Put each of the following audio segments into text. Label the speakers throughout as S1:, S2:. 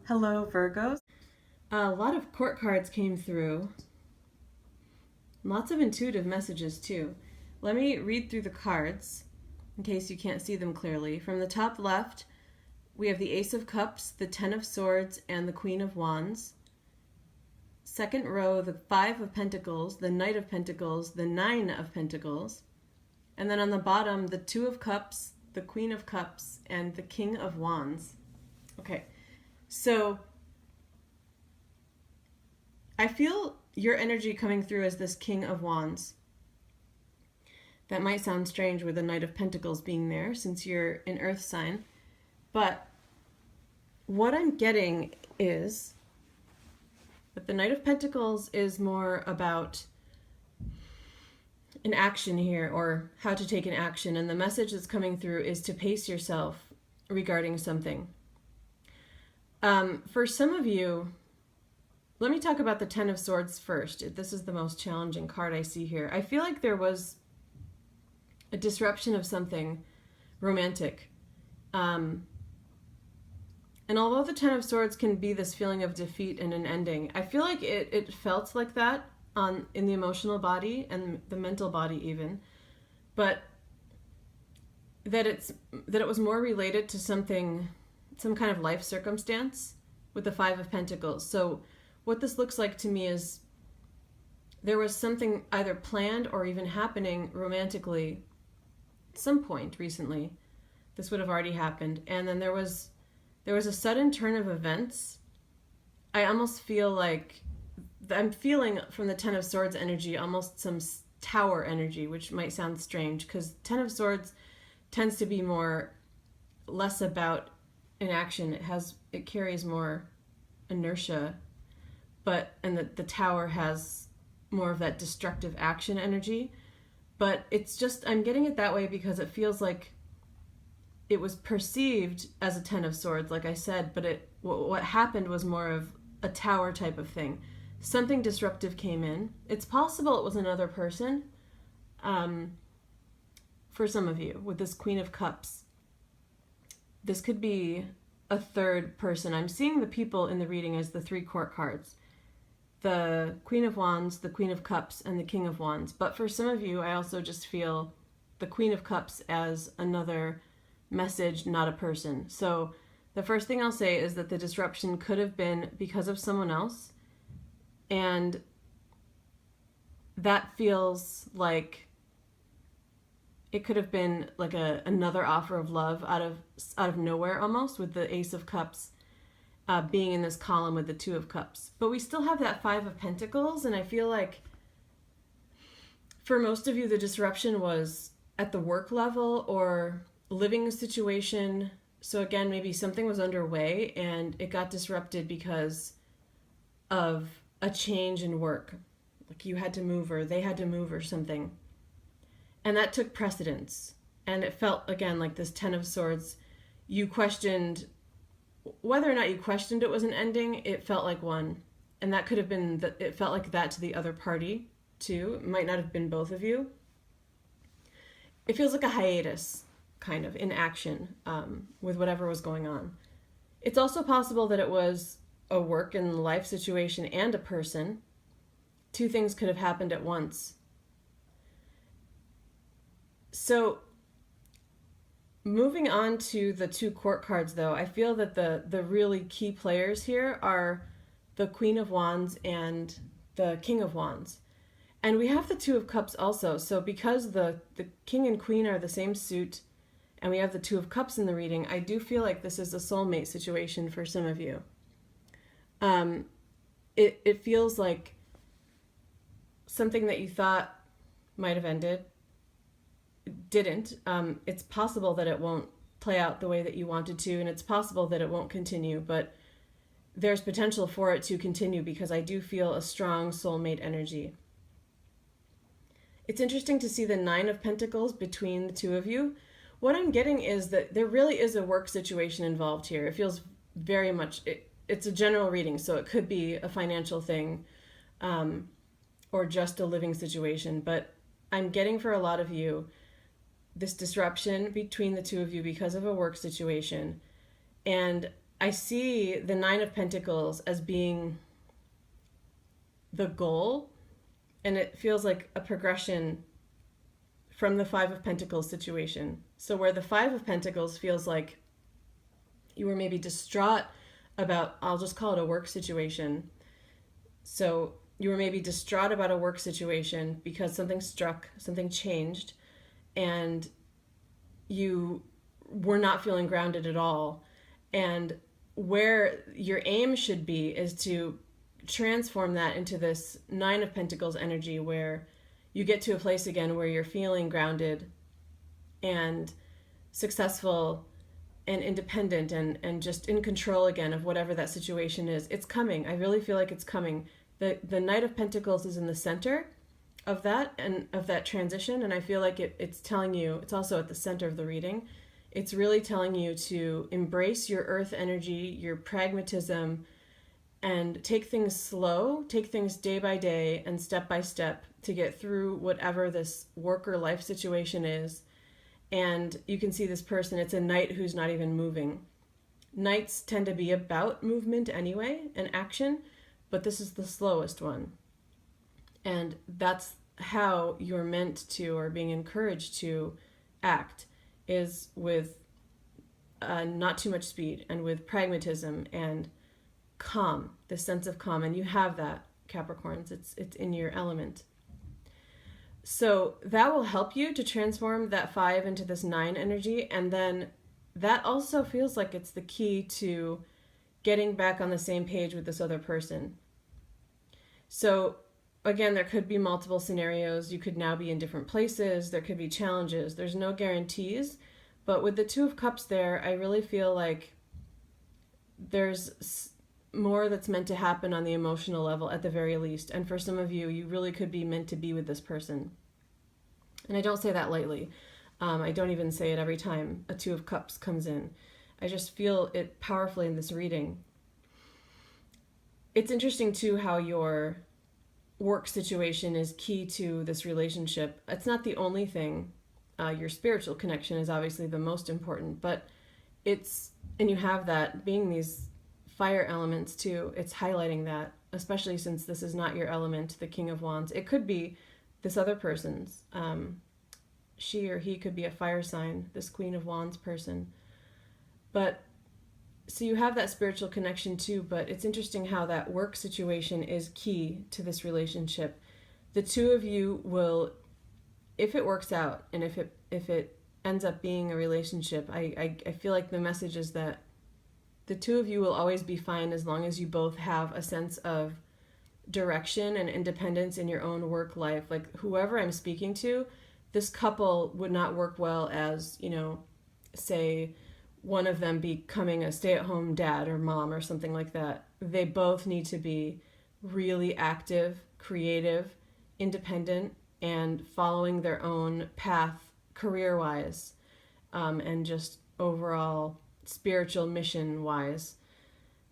S1: Hello, Virgos.
S2: A lot of court cards came through. Lots of intuitive messages, too. Let me read through the cards in case you can't see them clearly. From the top left, we have the Ace of Cups, the Ten of Swords, and the Queen of Wands. Second row, the Five of Pentacles, the Knight of Pentacles, the Nine of Pentacles. And then on the bottom, the Two of Cups, the Queen of Cups, and the King of Wands. Okay, so I feel your energy coming through as this King of Wands. That might sound strange with the Knight of Pentacles being there since you're an earth sign. But what I'm getting is that the Knight of Pentacles is more about an action here, or how to take an action. And the message that's coming through is to pace yourself regarding something. For some of you, let me talk about the Ten of Swords first. This is the most challenging card I see here. I feel like there was a disruption of something romantic. And although the Ten of Swords can be this feeling of defeat and an ending, I feel like it felt like that in the emotional body and the mental body even. But that it was more related to some kind of life circumstance with the Five of Pentacles. So what this looks like to me is there was something either planned or even happening romantically at some point recently. This would have already happened. And then there was a sudden turn of events. I almost feel like I'm feeling from the Ten of Swords energy almost some tower energy, which might sound strange because Ten of Swords tends to be less about an action. It carries more inertia. And the tower has more of that destructive action energy. But it's just, I'm getting it that way because it feels like it was perceived as a Ten of Swords, like I said, but what happened was more of a tower type of thing. Something disruptive came in. It's possible it was another person, for some of you, with this Queen of Cups. This could be a third person. I'm seeing the people in the reading as the three court cards. The Queen of Wands, the Queen of Cups, and the King of Wands. But for some of you, I also just feel the Queen of Cups as another message, not a person. So the first thing I'll say is that the disruption could have been because of someone else. And that feels like it could have been like another offer of love out of nowhere almost, with the Ace of Cups being in this column with the Two of Cups. But we still have that Five of Pentacles, and I feel like for most of you the disruption was at the work level or living situation. So again, maybe something was underway and it got disrupted because of a change in work. Like you had to move or they had to move or something. And that took precedence. And it felt, again, like this Ten of Swords. You questioned whether or not you questioned it was an ending. It felt like one. And that could have been, it felt like that to the other party, too. It might not have been both of you. It feels like a hiatus, kind of, in action with whatever was going on. It's also possible that it was a work and life situation and a person. Two things could have happened at once. So moving on to the two court cards, though, I feel that the really key players here are the Queen of Wands and the King of Wands. And we have the Two of Cups also. So because the King and Queen are the same suit, and we have the Two of Cups in the reading, I do feel like this is a soulmate situation for some of you. It feels like something that you thought might have ended didn't. It's possible that it won't play out the way that you wanted to, and it's possible that it won't continue, but there's potential for it to continue because I do feel a strong soulmate energy. It's interesting to see the Nine of Pentacles between the two of you. What I'm getting is that there really is a work situation involved here. It feels very much, it's a general reading, so it could be a financial thing or just a living situation, but I'm getting for a lot of you this disruption between the two of you because of a work situation. And I see the Nine of Pentacles as being the goal, and it feels like a progression from the Five of Pentacles situation. So where the Five of Pentacles feels like you were maybe distraught about, I'll just call it a work situation. So you were maybe distraught about a work situation because something struck, something changed, and you were not feeling grounded at all. And where your aim should be is to transform that into this Nine of Pentacles energy where you get to a place again where you're feeling grounded and successful and independent and just in control again of whatever that situation is. It's coming. I really feel like it's coming. The Knight of Pentacles is in the center of that and of that transition, and I feel like it's telling you, it's also at the center of the reading. It's really telling you to embrace your earth energy, your pragmatism, and take things slow, take things day by day and step by step to get through whatever this work or life situation is. And you can see this person, it's a knight who's not even moving. Knights tend to be about movement anyway and action, but this is the slowest one. And that's how you're meant to, or being encouraged to act, is with not too much speed and with pragmatism and calm, this sense of calm. And you have that, Capricorns. It's in your element. So that will help you to transform that 5 into this 9 energy. And then that also feels like it's the key to getting back on the same page with this other person. So again, there could be multiple scenarios. You could now be in different places. There could be challenges. There's no guarantees. But with the Two of Cups there, I really feel like there's more that's meant to happen on the emotional level at the very least. And for some of you, you really could be meant to be with this person. And I don't say that lightly. I don't even say it every time a Two of Cups comes in. I just feel it powerfully in this reading. It's interesting too how your work situation is key to this relationship. It's not the only thing. Your spiritual connection is obviously the most important, but and you have that being these fire elements too. It's highlighting that, especially since this is not your element, the King of Wands. It could be this other person's. She or he could be a fire sign, this Queen of Wands person. But so you have that spiritual connection too, but it's interesting how that work situation is key to this relationship. The two of you will, if it works out and if it ends up being a relationship, I feel like the message is that the two of you will always be fine as long as you both have a sense of direction and independence in your own work life. Like whoever I'm speaking to, this couple would not work well as, say one of them becoming a stay-at-home dad or mom or something like that. They both need to be really active, creative, independent, and following their own path career-wise, and just overall spiritual mission-wise,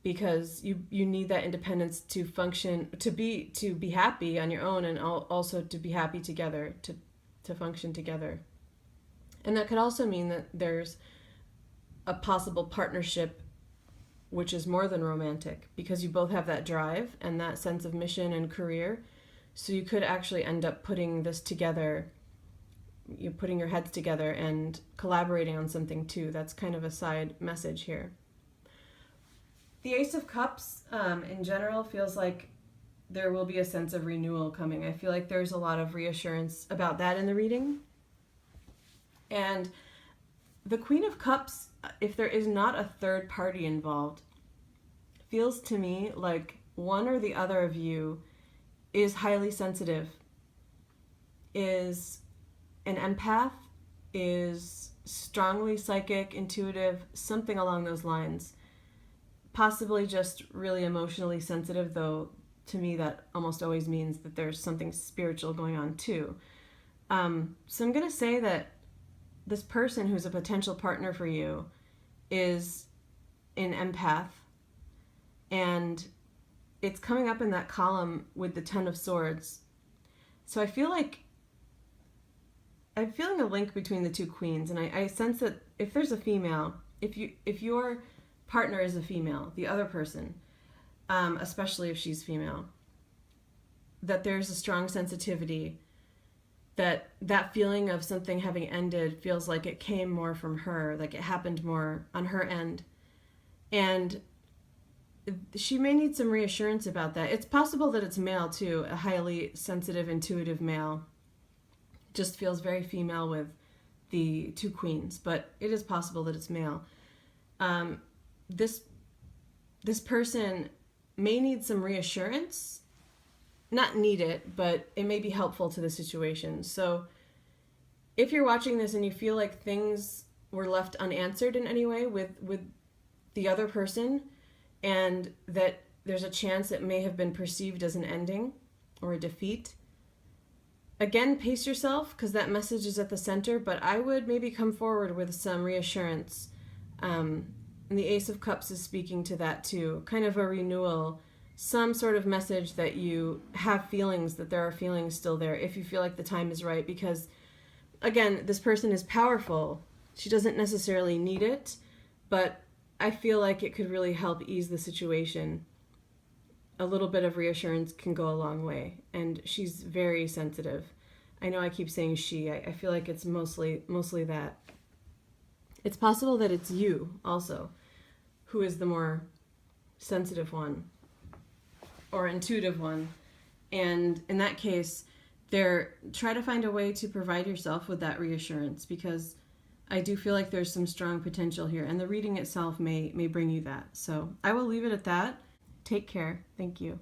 S2: because you need that independence to function, to be happy on your own, and also to be happy together, to function together. And that could also mean that there's a possible partnership which is more than romantic, because you both have that drive and that sense of mission and career. So you could actually end up putting this together, you're putting your heads together and collaborating on something too. That's kind of a side message here. The Ace of Cups in general feels like there will be a sense of renewal coming. I feel like there's a lot of reassurance about that in the reading. And the Queen of Cups, if there is not a third party involved, feels to me like one or the other of you is highly sensitive, is an empath, is strongly psychic, intuitive, something along those lines. Possibly just really emotionally sensitive, though to me that almost always means that there's something spiritual going on too. So I'm going to say that this person who's a potential partner for you is an empath, and it's coming up in that column with the Ten of Swords. So I feel like I'm feeling a link between the two queens, and I sense that if there's a female, if your partner is a female, the other person, especially if she's female, that there's a strong sensitivity, that feeling of something having ended feels like it came more from her, like it happened more on her end. And she may need some reassurance about that. It's possible that it's male too, a highly sensitive, intuitive male. Just feels very female with the two queens, but it is possible that it's male. This person may need some reassurance. Not need it, but it may be helpful to the situation. So if you're watching this and you feel like things were left unanswered in any way with the other person, and that there's a chance it may have been perceived as an ending or a defeat, again, pace yourself, because that message is at the center, but I would maybe come forward with some reassurance. And the Ace of Cups is speaking to that too, kind of a renewal, some sort of message that you have feelings, that there are feelings still there, if you feel like the time is right. Because, again, this person is powerful. She doesn't necessarily need it, but I feel like it could really help ease the situation. A little bit of reassurance can go a long way, and she's very sensitive. I know I keep saying she. I feel like it's mostly that. It's possible that it's you also who is the more sensitive one or intuitive one, and in that case, try to find a way to provide yourself with that reassurance, because I do feel like there's some strong potential here, and the reading itself may bring you that. So I will leave it at that. Take care. Thank you.